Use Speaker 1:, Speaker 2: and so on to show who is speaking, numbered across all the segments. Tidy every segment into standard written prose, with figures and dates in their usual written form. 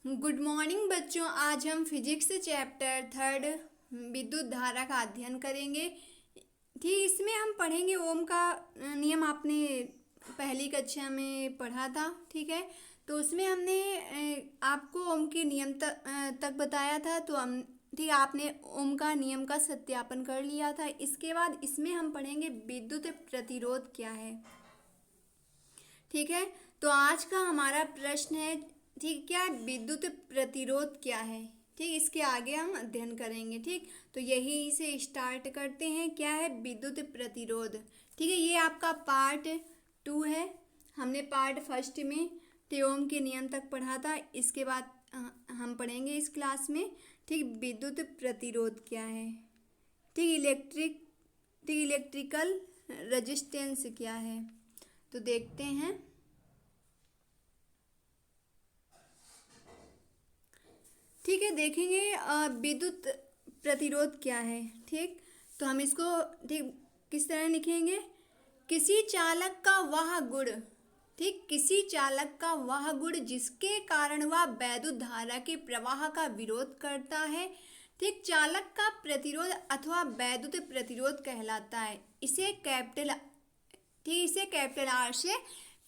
Speaker 1: Good morning बच्चों। आज हम फिजिक्स चैप्टर 3 विद्युत धारा का अध्ययन करेंगे। ठीक, इसमें हम पढ़ेंगे ओम का नियम। आपने पहली कक्षा में पढ़ा था, ठीक है। तो उसमें हमने आपको ओम के नियम तक बताया था। तो हम ठीक, आपने ओम का नियम का सत्यापन कर लिया था। इसके बाद इसमें हम पढ़ेंगे विद्युत प्रतिरोध क्या है। ठीक है, तो आज का हमारा प्रश्न है, ठीक, क्या विद्युत प्रतिरोध क्या है। ठीक, इसके आगे हम अध्ययन करेंगे। ठीक, तो यही से स्टार्ट करते हैं। क्या है विद्युत प्रतिरोध। ठीक है, ये आपका पार्ट 2 है। हमने पार्ट 1 में ओम के नियम तक पढ़ा था। इसके बाद हम पढ़ेंगे इस क्लास में, ठीक, विद्युत प्रतिरोध क्या है। ठीक, इलेक्ट्रिकल रेजिस्टेंस क्या है। तो देखते हैं। ठीक है, देखेंगे विद्युत प्रतिरोध क्या है। ठीक, तो हम इसको ठीक किस तरह लिखेंगे। किसी चालक का वह गुण, ठीक, किसी चालक का वह गुण जिसके कारण वह वैद्युत धारा के प्रवाह का विरोध करता है, ठीक, चालक का प्रतिरोध अथवा वैद्युत प्रतिरोध कहलाता है। इसे कैपिटल आर से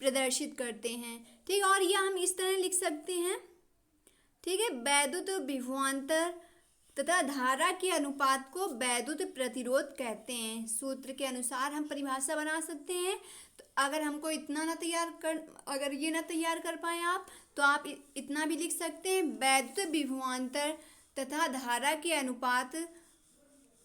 Speaker 1: प्रदर्शित करते हैं। ठीक, और यह हम इस तरह लिख सकते हैं। ठीक है, वैद्युत विभवांतर तथा धारा के अनुपात को वैद्युत प्रतिरोध कहते हैं। सूत्र के अनुसार हम परिभाषा बना सकते हैं। तो अगर हमको अगर ये ना तैयार कर पाए आप, तो आप इतना भी लिख सकते हैं, वैद्युत विभवांतर तथा धारा के अनुपात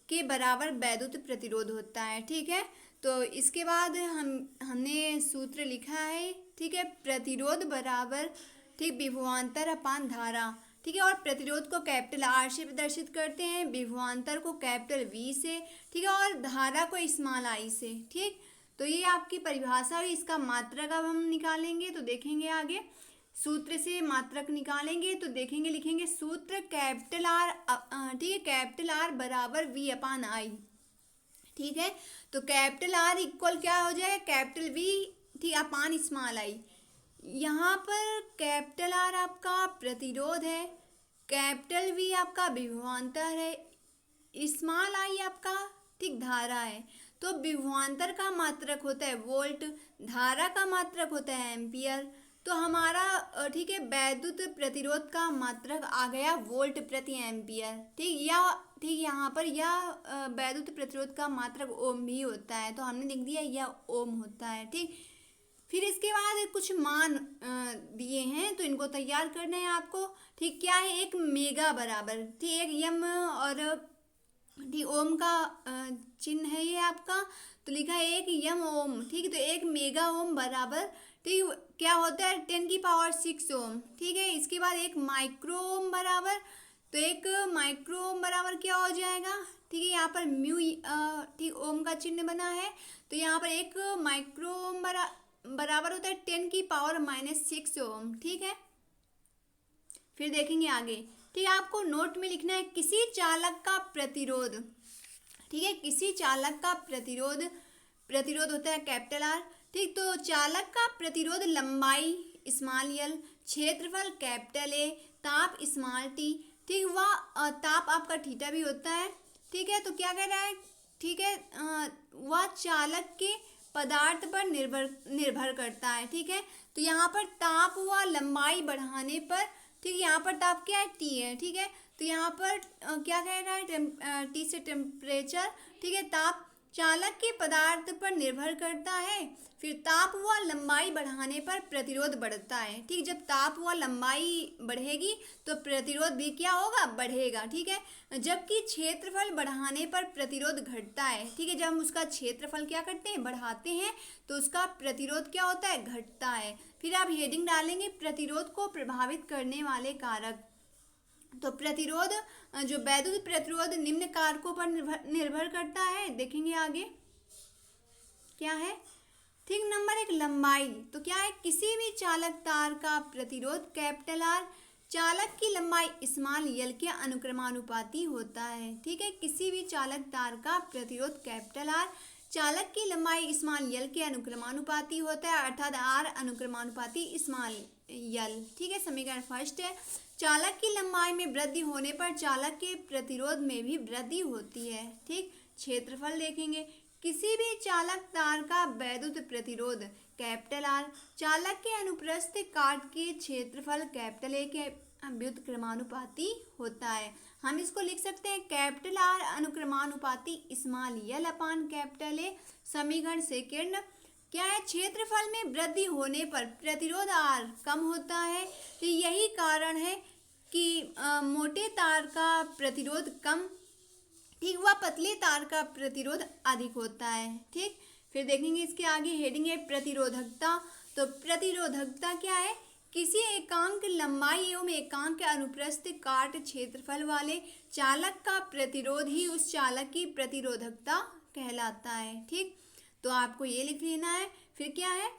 Speaker 1: के बराबर वैद्युत प्रतिरोध होता है। ठीक है, तो इसके बाद हमने सूत्र लिखा है। ठीक है, प्रतिरोध बराबर, ठीक, विभवांतर अपान धारा। ठीक है, और प्रतिरोध को कैपिटल आर से प्रदर्शित करते हैं, विभवांतर को कैपिटल वी से, ठीक है, और धारा को स्मॉल आई से। ठीक, तो ये आपकी परिभाषा हुई। इसका मात्रक अब हम निकालेंगे, तो देखेंगे आगे। सूत्र से मात्रक निकालेंगे तो देखेंगे, लिखेंगे सूत्र कैपिटल आर, ठीक है, कैपिटल आर बराबर वी अपान आई। ठीक है, तो कैपिटल आर इक्वल क्या हो जाएगा, कैपिटल वी, ठीक, अपान स्मॉल आई। यहाँ पर कैपिटल आर आपका प्रतिरोध है, कैपिटल वी आपका विभवांतर है, स्मॉल आई आपका, ठीक, धारा है। तो विभवांतर का मात्रक होता है वोल्ट, धारा का मात्रक होता है एम्पियर। तो हमारा ठीक है, वैद्युत प्रतिरोध का मात्रक आ गया वोल्ट प्रति एम्पियर। ठीक, यहाँ पर यह वैद्युत प्रतिरोध का मात्रक ओम भी होता है, तो हमने लिख दिया यह ओम होता है। ठीक, फिर इसके बाद कुछ मान दिए हैं, तो इनको तैयार करना है आपको। ठीक, क्या है, एक मेगा बराबर, ठीक, एक यम और ठीक ओम का चिन्ह है ये आपका। तो लिखा है एक यम ओम। ठीक, तो एक मेगा ओम बराबर, ठीक, क्या होता है 10⁶ ओम। ठीक है, इसके बाद एक माइक्रो ओम बराबर, तो एक माइक्रो ओम बराबर क्या हो जाएगा, ठीक है, यहाँ पर म्यू, ठीक, ओम का चिन्ह बना है। तो यहाँ पर एक माइक्रो ओम बराबर होता है 10⁻⁻6 ओम। ठीक है, फिर देखेंगे आगे। ठीक, आपको नोट में लिखना है किसी चालक का प्रतिरोध। ठीक है, किसी चालक का प्रतिरोध होता है कैपिटल आर। ठीक, तो चालक का प्रतिरोध लंबाई स्मॉल एल, क्षेत्रफल कैपिटल ए, ताप स्मॉल टी। ठीक, वह ताप आपका थीटा भी होता है। ठीक है, तो क्या कह रहा है, ठीक है, वह चालक के पदार्थ पर निर्भर करता है। ठीक है, तो यहाँ पर ताप व लंबाई बढ़ाने पर, ठीक, यहाँ पर ताप क्या है, टी है। ठीक है, तो यहाँ पर क्या कह रहा है, टी से टेम्परेचर। ठीक है, ताप चालक के पदार्थ पर निर्भर करता है। फिर ताप व लंबाई बढ़ाने पर प्रतिरोध बढ़ता है। ठीक, जब ताप व लंबाई बढ़ेगी तो प्रतिरोध भी क्या होगा, बढ़ेगा। ठीक है, जबकि क्षेत्रफल बढ़ाने पर प्रतिरोध घटता है। ठीक है, जब हम उसका क्षेत्रफल क्या करते हैं, बढ़ाते हैं, तो उसका प्रतिरोध क्या होता है, घटता है। फिर आप हेडिंग डालेंगे प्रतिरोध को प्रभावित करने वाले कारक। तो प्रतिरोध, जो वैद्युत प्रतिरोध निम्न कारकों पर निर्भर करता है। देखेंगे आगे क्या है। ठीक, नंबर 1 लंबाई। तो क्या है, किसी भी चालक तार का प्रतिरोध कैपिटल आर चालक की लंबाई स्मॉल एल के अनुक्रमानुपाती होता है। ठीक है, किसी भी चालक तार का प्रतिरोध कैपिटल आर चालक की लंबाई स्मॉल एल के अनुक्रमानुपाती होता है, अर्थात आर अनुक्रमानुपाती स्मॉल यल। ठीक है, समीकरण फर्स्ट है, चालक की लंबाई में वृद्धि होने पर चालक के प्रतिरोध में भी वृद्धि होती है। ठीक, क्षेत्रफल देखेंगे, किसी भी चालक तार का वैद्युत प्रतिरोध कैपिटल आर चालक के अनुप्रस्थ काट के क्षेत्रफल कैपिटल ए के व्युत्क्रमानुपाती होता है। हम इसको लिख सकते हैं कैपिटल आर अनुक्रमानुपाती small L upon capital A. समीकरण सेकेंड क्या है, क्षेत्रफल में वृद्धि होने पर प्रतिरोध आर कम होता है। तो यही कारण है कि मोटे तार का प्रतिरोध कम, ठीक, वह पतले तार का प्रतिरोध अधिक होता है। ठीक, फिर देखेंगे इसके आगे हेडिंग है प्रतिरोधकता। तो प्रतिरोधकता क्या है, किसी एकांक लंबाई एवं एकांक अनुप्रस्थ काट क्षेत्रफल वाले चालक का प्रतिरोध ही उस चालक की प्रतिरोधकता कहलाता है। ठीक, तो आपको ये लिख लेना है। फिर क्या है,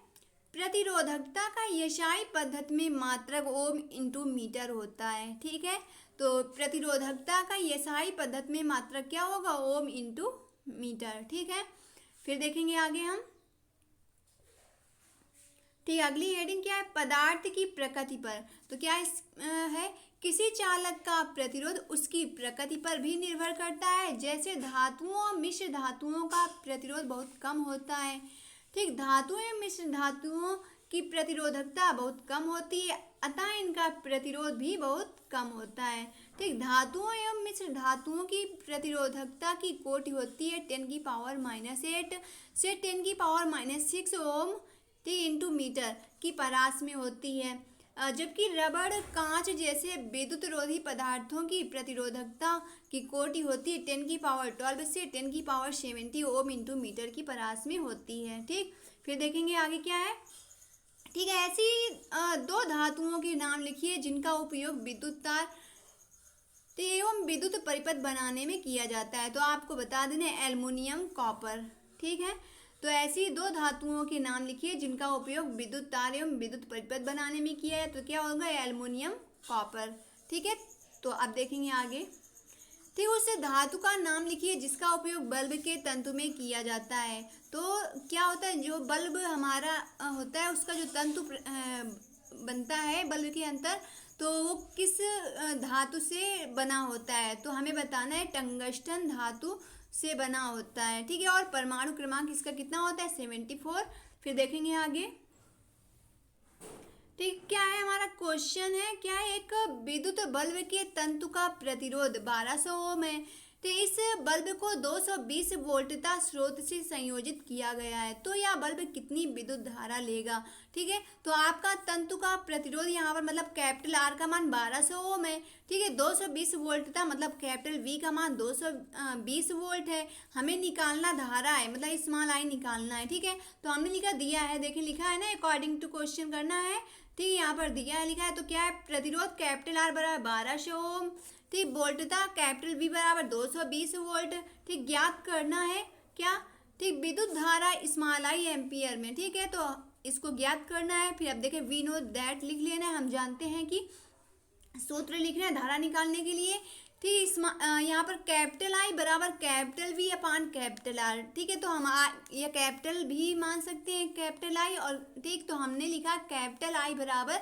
Speaker 1: प्रतिरोधकता का यशाई पद्धति में मात्रक ओम इंटू मीटर होता है। ठीक है, तो प्रतिरोधकता का यशाई पद्धति में मात्रक क्या होगा, ओम इंटू मीटर। ठीक है, फिर देखेंगे आगे हम। ठीक, अगली हेडिंग क्या है, पदार्थ की प्रकृति पर। तो क्या है, किसी चालक का प्रतिरोध उसकी प्रकृति पर भी निर्भर करता है। जैसे धातुओं और मिश्र धातुओं का प्रतिरोध बहुत कम होता है। ठीक, धातुओं एवं मिश्र धातुओं की प्रतिरोधकता बहुत कम होती है, अतः इनका प्रतिरोध भी बहुत कम होता है। ठीक, धातुओं एवं मिश्र धातुओं की प्रतिरोधकता की कोटि होती है 10⁻⁸ से 10⁻�6 ओम इंटू मीटर की परास में होती है। जबकि रबड़, कांच जैसे विद्युत रोधी पदार्थों की प्रतिरोधकता की कोटि होती है 10⁻12 से 10⁻70 ओम इंटू मीटर की परास में होती है। ठीक, फिर देखेंगे आगे क्या है। ठीक है, ऐसी दो धातुओं के नाम लिखिए जिनका उपयोग विद्युत तार एवं विद्युत परिपथ बनाने में किया जाता है। तो आपको बता देना एल्युमिनियम, कॉपर। ठीक है, तो ऐसी दो धातुओं के नाम लिखिए जिनका उपयोग विद्युत तार एवं विद्युत परिपथ बनाने में किया है। तो क्या होगा, एल्युमिनियम, कॉपर। ठीक है, तो अब देखेंगे आगे। ठीक, उस धातु का नाम लिखिए जिसका उपयोग बल्ब के तंतु में किया जाता है। तो क्या होता है, जो बल्ब हमारा होता है उसका जो तंतु बनता है बल्ब के अंदर, तो वो किस धातु से बना होता है। तो हमें बताना है टंगस्टन धातु से बना होता है। ठीक है, और परमाणु क्रमांक इसका कितना होता है, 74। फिर देखेंगे आगे। ठीक, क्या है हमारा क्वेश्चन है, क्या है, एक विद्युत बल्ब के तंतु का प्रतिरोध 1200 ओम है। तो इस बल्ब को 220 वोल्टता स्रोत से संयोजित किया गया है। तो यह बल्ब कितनी विद्युत धारा लेगा। ठीक है, तो आपका तंतु का प्रतिरोध यहाँ पर मतलब कैपिटल आर का मान 1200 ओम है। ठीक है, 220 वोल्टता मतलब कैपिटल वी का मान 220 वोल्ट है। हमें निकालना धारा है, मतलब स्मॉल आई निकालना है। ठीक है, तो हमने लिखा दिया है, देखिए लिखा है ना, अकॉर्डिंग टू क्वेश्चन करना है। ठीक है, यहाँ पर दिया है, लिखा है। तो क्या है, प्रतिरोध कैपिटल आर बराबर 1200 ओम। ठीक, वोल्टता कैपिटल वी बराबर 220 वोल्ट। ठीक, ज्ञात करना है क्या, ठीक, विद्युत धारा स्मॉल आई एम्पियर में। ठीक है, तो इसको ज्ञात करना है। फिर अब देखें, वी नो दैट लिख लेना है। हम जानते हैं कि सूत्र लिखना है धारा निकालने के लिए। ठीक, यहाँ पर कैपिटल आई बराबर capital V upon capital R. ठीक है, तो हम यह कैपिटल भी मान सकते हैं कैपिटल आई, और ठीक, तो हमने लिखा कैपिटल आई बराबर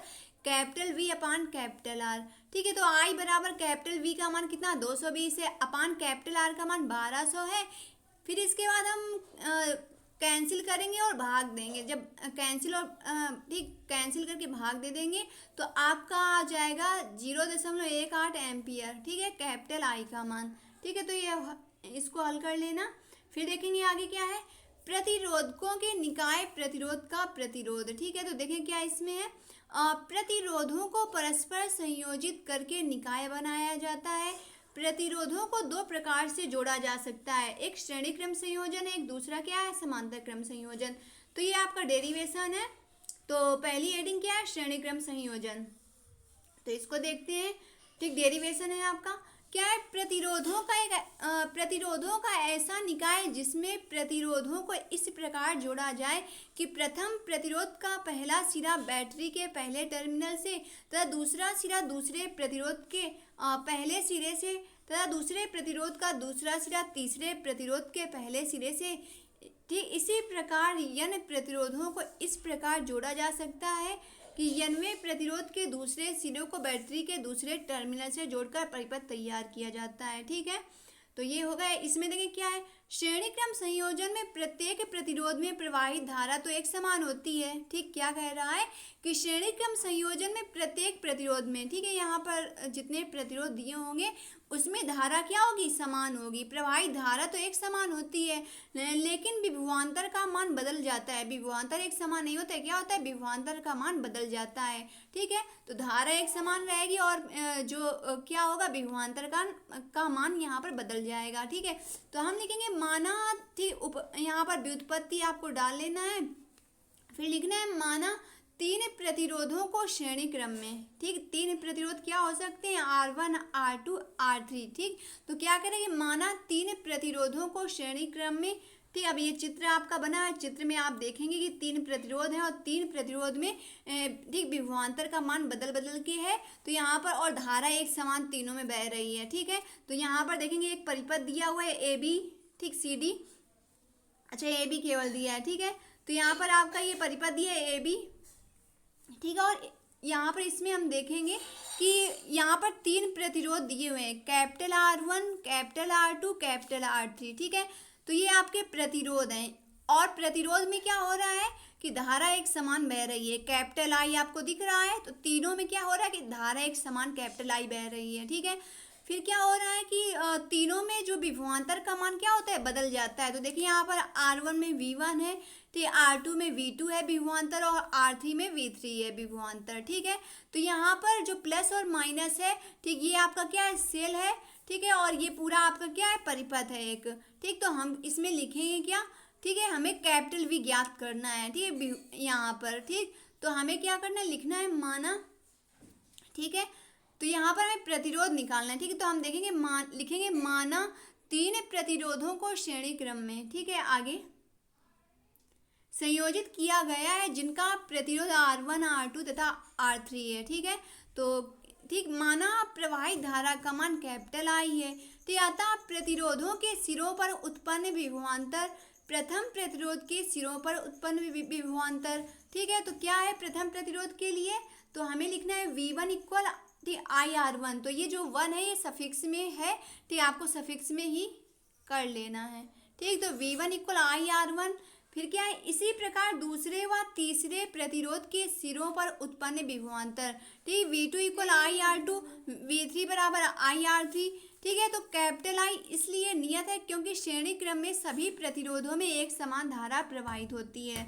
Speaker 1: capital V upon capital R. ठीक है, तो आई बराबर कैपिटल वी का मान कितना 220 है, अपान कैपिटल आर का मान 1200 है। फिर इसके बाद हम कैंसिल करेंगे और भाग देंगे। जब कैंसिल और ठीक कैंसिल करके भाग दे देंगे तो आपका आ जाएगा 0.18 एम्पियर। ठीक है, कैपिटल आई का मान। ठीक है, तो ये इसको हल कर लेना। फिर देखेंगे आगे क्या है, प्रतिरोधकों के निकाय प्रतिरोध का प्रतिरोध। ठीक है, तो देखें क्या इसमें है, प्रतिरोधों को परस्पर संयोजित करके निकाय बनाया जाता है। प्रतिरोधों को दो प्रकार से जोड़ा जा सकता है, एक श्रेणी क्रम संयोजन है, एक दूसरा क्या है, समांतर क्रम संयोजन। तो ये आपका डेरिवेशन है। तो पहली हेडिंग क्या है, श्रेणी क्रम संयोजन। तो इसको देखते हैं। ठीक, डेरिवेशन है आपका क्या है, प्रतिरोधों का ऐसा निकाय जिसमें प्रतिरोधों को इस प्रकार जोड़ा जाए कि प्रथम प्रतिरोध का पहला सिरा बैटरी के पहले टर्मिनल से तथा दूसरा सिरा दूसरे प्रतिरोध के पहले सिरे से तथा दूसरे प्रतिरोध का दूसरा सिरा तीसरे प्रतिरोध के पहले सिरे से। ठीक, इसी प्रकार यन प्रतिरोधों को इस प्रकार जोड़ा जा सकता है कि NW प्रतिरोध के दूसरे सिरे को बैटरी के दूसरे टर्मिनल से जोड़कर परिपथ तैयार किया जाता है। ठीक है, तो ये हो गया। इसमें देखिए क्या है, श्रेणी क्रम संयोजन में प्रत्येक प्रतिरोध में प्रवाहित धारा तो एक समान होती है। ठीक, क्या कह रहा है कि श्रेणी क्रम संयोजन में प्रत्येक प्रतिरोध में, ठीक है, यहाँ पर जितने प्रतिरोध दिए होंगे उसमें धारा क्या होगी, समान होगी। प्रवाहित धारा तो एक समान होती है, लेकिन विभवांतर का मान बदल जाता है। विभवांतर एक समान नहीं होता है, क्या होता है, विभवांतर का मान बदल जाता है। ठीक है, तो धारा एक समान रहेगी और क्या होगा, विभवांतर का मान यहाँ पर बदल जाएगा। ठीक है, तो हम लिखेंगे माना, ठीक, यहाँ पर व्युत्पत्ति आपको डाल लेना है, फिर लिखना है माना तीन प्रतिरोधों को श्रेणी क्रम में। ठीक, तीन प्रतिरोध क्या हो सकते हैं, R1, R2, R3। ठीक, तो क्या करेंगे, माना तीन प्रतिरोधों को श्रेणी क्रम में। ठीक, अब ये चित्र आपका बना है, चित्र में आप देखेंगे कि तीन प्रतिरोध हैं और तीन प्रतिरोध में ठीक विभवांतर का मान बदल बदल के है। तो यहाँ पर और धारा एक समान तीनों में बह रही है। ठीक है, तो यहाँ पर देखेंगे एक परिपथ दिया हुआ है AB, ठीक, CD, अच्छा AB केवल दिया है। ठीक है, तो यहाँ पर आपका ये परिपथ दिया है AB। ठीक है, और यहाँ पर इसमें हम देखेंगे कि यहाँ पर तीन प्रतिरोध दिए हुए हैं, capital R1, capital R2, capital R3। ठीक है, तो ये आपके प्रतिरोध हैं और प्रतिरोध में क्या हो रहा है कि धारा एक समान बह रही है। कैपिटल I आपको दिख रहा है, तो तीनों में क्या हो रहा है कि धारा एक समान कैपिटल I बह रही है। ठीक है, फिर क्या हो रहा है कि तीनों में जो विभवांतर का मान क्या होता है, बदल जाता है। तो देखिए यहाँ पर R1 में V1 है, तो R2 में V2 है विभवांतर और R3 में V3 है विभवांतर। ठीक है, तो यहाँ पर जो प्लस और माइनस है, ठीक, ये आपका क्या है, सेल है। ठीक है, और ये पूरा आपका क्या है, परिपथ है एक। ठीक, तो हम इसमें लिखेंगे क्या, ठीक है, हमें कैपिटल V ज्ञात करना है। ठीक है, यहाँ पर, ठीक, तो हमें क्या करना है, लिखना है माना। ठीक है, तो यहाँ पर हमें प्रतिरोध निकालना है। ठीक है, तो हम देखेंगे लिखेंगे माना तीन प्रतिरोधों को श्रेणी क्रम में, ठीक है, आगे संयोजित किया गया है जिनका प्रतिरोध R1, R2 तथा R3 है। ठीक है, तो ठीक, माना प्रवाहित धारा का मान कैपिटल I है। ठीक, अतः प्रतिरोधों के सिरों पर उत्पन्न विभवांतर प्रथम प्रतिरोध के सिरों पर उत्पन्न विभवांतर। ठीक है, तो क्या है प्रथम प्रतिरोध के लिए, तो हमें लिखना है V1 इक्वल IR1। तो ये जो 1 है ये सफिक्स में है, ठीक, आपको सफिक्स में ही कर लेना है। ठीक, तो V1 इक्वल IR1। फिर क्या है, इसी प्रकार दूसरे व तीसरे प्रतिरोध के सिरों पर उत्पन्न विभवांतर। ठीक, V2 इक्वल IR2, V3 बराबर IR3। ठीक है, तो कैपिटल I इसलिए नियत है क्योंकि श्रेणी क्रम में सभी प्रतिरोधों में एक समान धारा प्रवाहित होती है।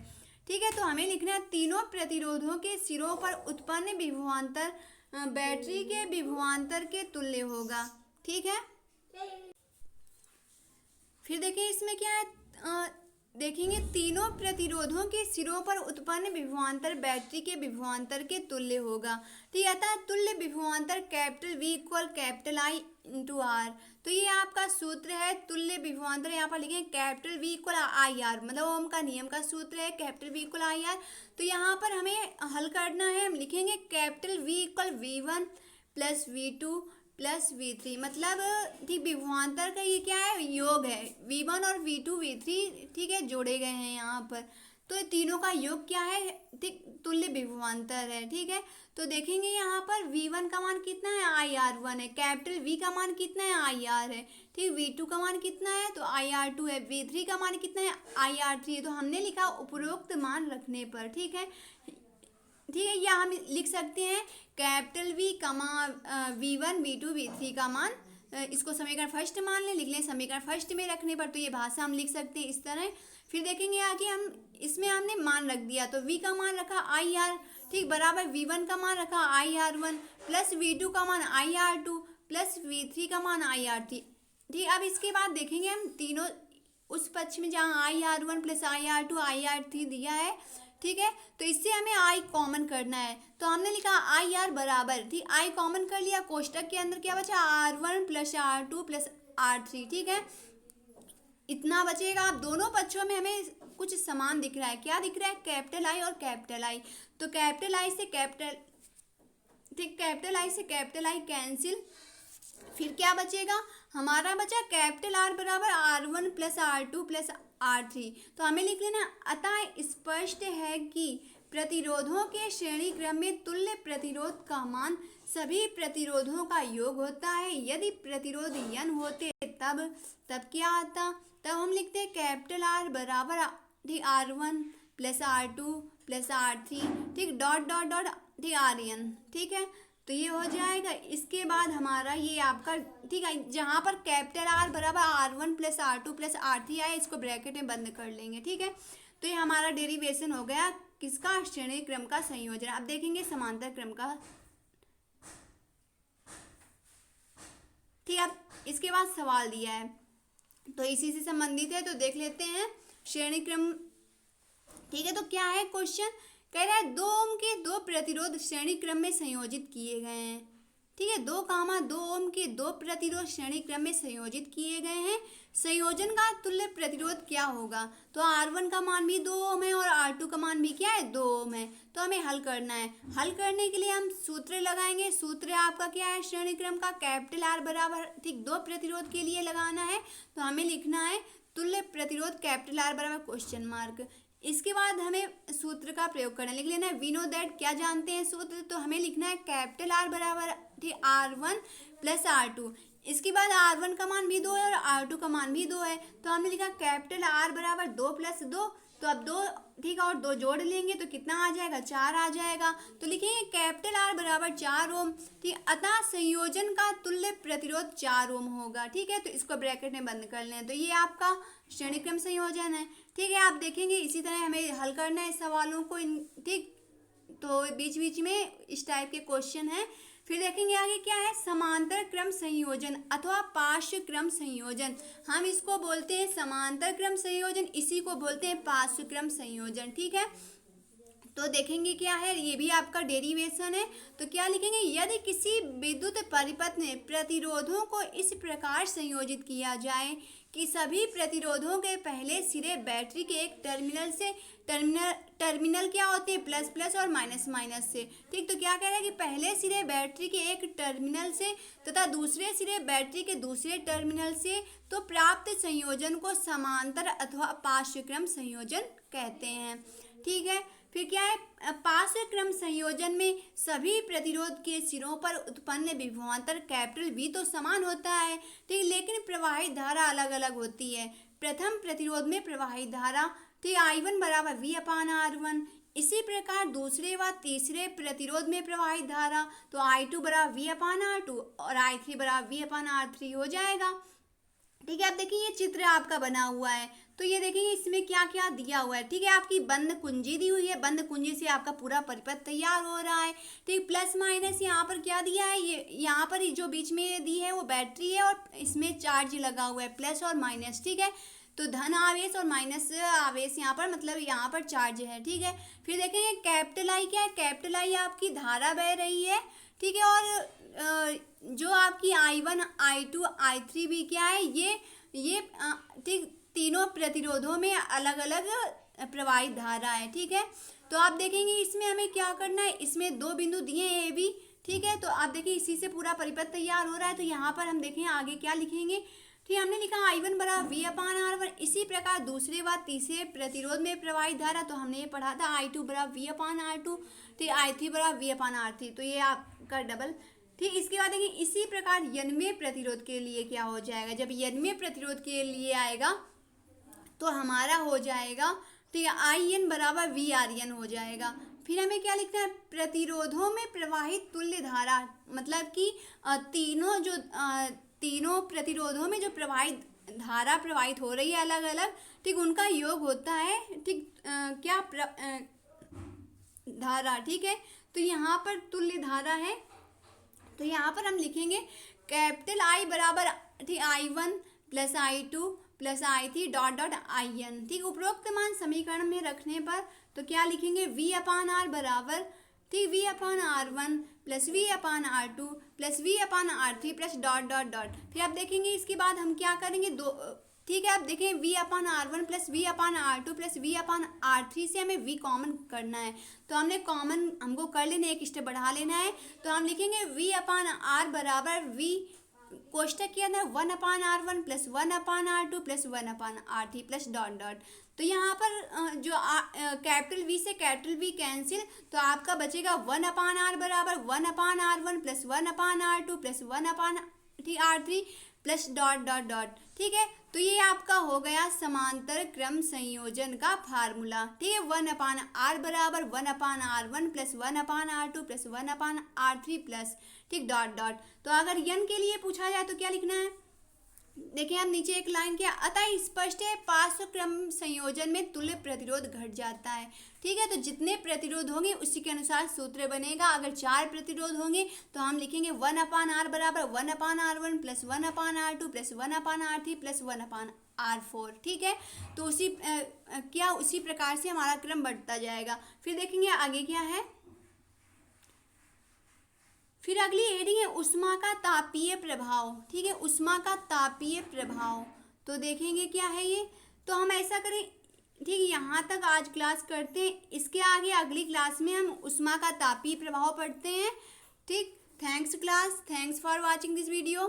Speaker 1: ठीक है, तो हमें लिखना है तीनों प्रतिरोधों के सिरों पर उत्पन्न विभवांतर बैटरी के विभवांतर के तुल्य होगा। ठीक है, फिर देखिए इसमें क्या है, देखेंगे तीनों प्रतिरोधों के सिरों पर उत्पन्न विभवांतर बैटरी के विभवांतर के तुल्य होगा। ठीक है, अतः तुल्य विभवांतर capital V equal capital I into R। तो ये आपका सूत्र है तुल्य विभवांतर, यहाँ पर लिखें कैपिटल V इक्वल IR, मतलब ओम का नियम का सूत्र है कैपिटल V इक्वल IR। तो यहाँ पर हमें हल करना है, हम लिखेंगे capital V equal V1 plus V2 plus V3, मतलब ठीक विभवांतर का ये क्या है, योग है। V1 और V2 V3 ठीक है जोड़े गए हैं यहाँ पर, तो तीनों का योग क्या है, ठीक तुल्य विभवांतर है। ठीक है, तो देखेंगे यहाँ पर V1 का मान कितना है, IR1 है, कैपिटल V का मान कितना है, IR है। ठीक, V2 का मान कितना है, तो IR2 है, V3 का मान कितना है, IR3 है। तो हमने लिखा उपरोक्त मान रखने पर। ठीक है, ठीक है, या हम लिख सकते हैं capital V V1 V2 V3 का मान, इसको समीकरण फर्स्ट मान लें, लिख लें समीकरण फर्स्ट में रखने पर, तो ये भाषा हम लिख सकते हैं इस तरह। फिर देखेंगे आगे हम इसमें हमने मान रख दिया, तो V का मान रखा IR, ठीक, बराबर V1 का मान रखा IR1 प्लस V2 का मान IR2 प्लस V3 का मान IR3। ठीक, अब इसके बाद देखेंगे हम तीनों उस पक्ष में जहाँ IR1 प्लस IR2 IR3 दिया है। ठीक है, तो इससे हमें I कॉमन करना है, तो हमने लिखा IR बराबर, ठीक, I कॉमन कर लिया, कोष्टक के अंदर क्या बचा, R1 plus R2 plus R3। ठीक है, इतना बचेगा। अब दोनों पक्षों में हमें कुछ समान दिख रहा है, क्या दिख रहा है, कैपिटल I और कैपिटल I। तो कैपिटल I से कैपिटल, ठीक, कैपिटल I से कैपिटल I कैंसिल, फिर क्या बचेगा, हमारा बचा कैपिटल R बराबर R1 plus R2 plus R3। तो हमें लिख लेना, अतः स्पष्ट है कि प्रतिरोधों के श्रेणी क्रम में तुल्य प्रतिरोध का मान सभी प्रतिरोधों का योग होता है। यदि प्रतिरोध n होते तब क्या आता, तब हम लिखते हैं कैपिटल R बराबर ठीक R1 plus R2 plus R3 ठीक डॉट डॉट डॉट ठीक RN। ठीक है, तो ये हो जाएगा। इसके बाद हमारा ये आपका ठीक है, जहाँ पर कैपिटल R बराबर R1 plus R2 plus R3 आए, इसको ब्रैकेट में बंद कर लेंगे। ठीक है, तो ये हमारा डेरिवेशन हो गया किसका, श्रेणी क्रम का संयोजन। अब देखेंगे समांतर क्रम का। ठीक है, अब इसके बाद सवाल दिया है तो इसी से संबंधित है, तो देख लेते हैं श्रेणी क्रम। ठीक है, तो क्या है क्वेश्चन, कह रहा है 2 ओम के 2 प्रतिरोध श्रेणी क्रम में संयोजित किए गए हैं। ठीक है, 2 ओम के 2 प्रतिरोध श्रेणी क्रम में संयोजित किए गए हैं। संयोजन का तुल्य प्रतिरोध क्या होगा, तो R1 का मान भी 2 ओम है और R2 का मान भी क्या है 2 ओम है। तो हमें हल करना है। हल करने के लिए हम सूत्र लगाएंगे। सूत्र आपका क्या है, श्रेणी क्रम का कैपिटल R बराबर ठीक 2 प्रतिरोध के लिए लगाना है, तो हमें लिखना है तुल्य प्रतिरोध कैपिटल R बराबर क्वेश्चन मार्क। इसके बाद हमें सूत्र का प्रयोग करना है, लिख लेना है वी नो दैट, क्या जानते हैं सूत्र, तो हमें लिखना है कैपिटल R बराबर ठीक R1 प्लस R2। इसके बाद R1 का मान भी 2 है और R2 का मान भी 2 है, तो हमने लिखा कैपिटल R बराबर 2 प्लस 2, तो अब 2 ठीक है और 2 जोड़ लेंगे तो कितना आ जाएगा, 4 आ जाएगा। तो लिखेंगे कैपिटल R बराबर 4 ओम। ठीक, अतः संयोजन का तुल्य प्रतिरोध 4 ओम होगा। ठीक है, तो इसको ब्रैकेट में बंद कर लें, तो ये आपका श्रेणी क्रम संयोजन है। ठीक है, आप देखेंगे इसी तरह हमें हल करना है सवालों को। ठीक, तो बीच बीच में इस टाइप के क्वेश्चन हैं। फिर देखेंगे आगे क्या है, समांतर क्रम संयोजन अथवा पार्श्व क्रम संयोजन। हम इसको बोलते हैं समांतर क्रम संयोजन, इसी को बोलते हैं पार्श्व क्रम संयोजन। ठीक है, तो देखेंगे क्या है, ये भी आपका डेरिवेशन है। तो क्या लिखेंगे, यदि किसी विद्युत परिपथ में प्रतिरोधों को इस प्रकार संयोजित किया जाए कि सभी प्रतिरोधों के पहले सिरे बैटरी के एक टर्मिनल से टर्मिनल क्या होते हैं, प्लस प्लस और माइनस माइनस से। ठीक, तो क्या कह रहा है कि पहले सिरे बैटरी के एक टर्मिनल से तथा दूसरे सिरे बैटरी के दूसरे टर्मिनल से तो प्राप्त संयोजन को समांतर अथवा पार्श्व क्रम संयोजन कहते हैं। ठीक है, फिर क्या है, पार्श्व क्रम संयोजन में सभी प्रतिरोध के सिरों पर उत्पन्न विभवांतर कैपिटल V तो समान होता है। ठीक, लेकिन प्रवाहित धारा अलग अलग होती है। प्रथम प्रतिरोध में प्रवाहित धारा ठीक I1 बराबर V अपान R1। इसी प्रकार दूसरे व तीसरे प्रतिरोध में प्रवाहित धारा तो I2 बराबर V अपान R2 और I3 बराबर V अपान R3 हो जाएगा। ठीक है, आप देखिए ये चित्र आपका बना हुआ है, तो ये देखिए इसमें क्या क्या दिया हुआ है। ठीक है, आपकी बंद कुंजी दी हुई है, बंद कुंजी से आपका पूरा परिपथ तैयार हो रहा है। ठीक, प्लस माइनस यहाँ पर क्या दिया है, ये यहाँ पर जो बीच में दी है वो बैटरी है और इसमें चार्ज लगा हुआ है प्लस और माइनस। ठीक है, तो धन आवेश और माइनस आवेश यहाँ पर मतलब यहाँ पर चार्ज है। ठीक है, फिर देखेंगे कैपिटल आई क्या है, कैपिटल आई आपकी धारा बह रही है। ठीक है, और जो आपकी I1 I2 I3 भी क्या है, ये ठीक तीनों प्रतिरोधों में अलग अलग प्रवाहित धारा है। ठीक है, तो आप देखेंगे इसमें हमें क्या करना है, इसमें 2 बिंदु दिए हैं A B। ठीक है, तो आप देखिए इसी से पूरा परिपथ तैयार हो रहा है। तो यहाँ पर हम देखें आगे क्या लिखेंगे। ठीक, हमने लिखा I1 बराबर V अपान R1। इसी प्रकार दूसरे व तीसरे प्रतिरोध में प्रवाहित धारा तो हमने ये पढ़ा था I2 बराबर V अपान R2। ठीक, I3 बराबर V अपान R3, तो ये आपका डबल। ठीक, इसके बाद देखिए इसी प्रकार यनमे प्रतिरोध के लिए क्या हो जाएगा, जब यनमे प्रतिरोध के लिए आएगा तो हमारा हो जाएगा ठीक है IN बराबर VRN हो जाएगा। फिर हमें क्या लिखना है, प्रतिरोधों में प्रवाहित तुल्य धारा, मतलब कि तीनों प्रतिरोधों में जो प्रवाहित धारा प्रवाहित हो रही है अलग अलग, ठीक उनका योग होता है ठीक धारा। ठीक है, तो यहाँ पर तुल्य धारा है, तो यहाँ पर हम लिखेंगे कैपिटल I बराबर ठीक I1 plus I2 plus I3 dot dot IN। ठीक, उपरोक्त मान समीकरण में रखने पर तो क्या लिखेंगे, V अपान R बराबर ठीक V अपान R1 प्लस V अपान R2 प्लस V अपान R3 plus dot dot dot. फिर आप देखेंगे इसके बाद हम क्या करेंगे, ठीक है, आप देखें V अपान R1 प्लस V अपान R2 प्लस V अपान R3 से हमें V कॉमन करना है, तो हमने कॉमन हमको कर लेना है, एक स्टेप बढ़ा लेना है। तो हम लिखेंगे V अपान R बराबर V कोष्टक के अंदर 1 अपान R1 प्लस 1 अपान R2 प्लस 1 अपान R3 प्लस डॉट डॉट। तो यहाँ पर जो कैपिटल वी से कैपिटल वी कैंसिल, तो आपका बचेगा 1/r बराबर 1/r1 plus 1/r2 plus 1/r3 plus dot dot dot. ठीक है, तो ये आपका हो गया समांतर क्रम संयोजन का फार्मूला। ठीक है, 1/r बराबर 1/r1 plus 1/r2 plus 1/r3 plus ठीक डॉट डॉट। तो अगर n के लिए पूछा जाए तो क्या लिखना है, देखिए आप नीचे एक लाइन किया, अतः स्पष्ट है पार्श्व क्रम संयोजन में तुल्य प्रतिरोध घट जाता है। ठीक है, तो जितने प्रतिरोध होंगे उसी के अनुसार सूत्र बनेगा। अगर 4 प्रतिरोध होंगे तो हम लिखेंगे 1/r बराबर 1/r1 plus 1/r2 plus 1/r3 plus 1/r4। ठीक है, तो उसी प्रकार से हमारा क्रम बढ़ता जाएगा। फिर देखेंगे आगे क्या है। फिर अगली हेडिंग है ऊष्मा का तापीय प्रभाव। ठीक है, ऊष्मा का तापीय प्रभाव, तो देखेंगे क्या है ये। तो हम ऐसा करें, ठीक है, यहाँ तक आज क्लास करते हैं, इसके आगे अगली क्लास में हम ऊष्मा का तापीय प्रभाव पढ़ते हैं। ठीक, thanks class, thanks for watching this video.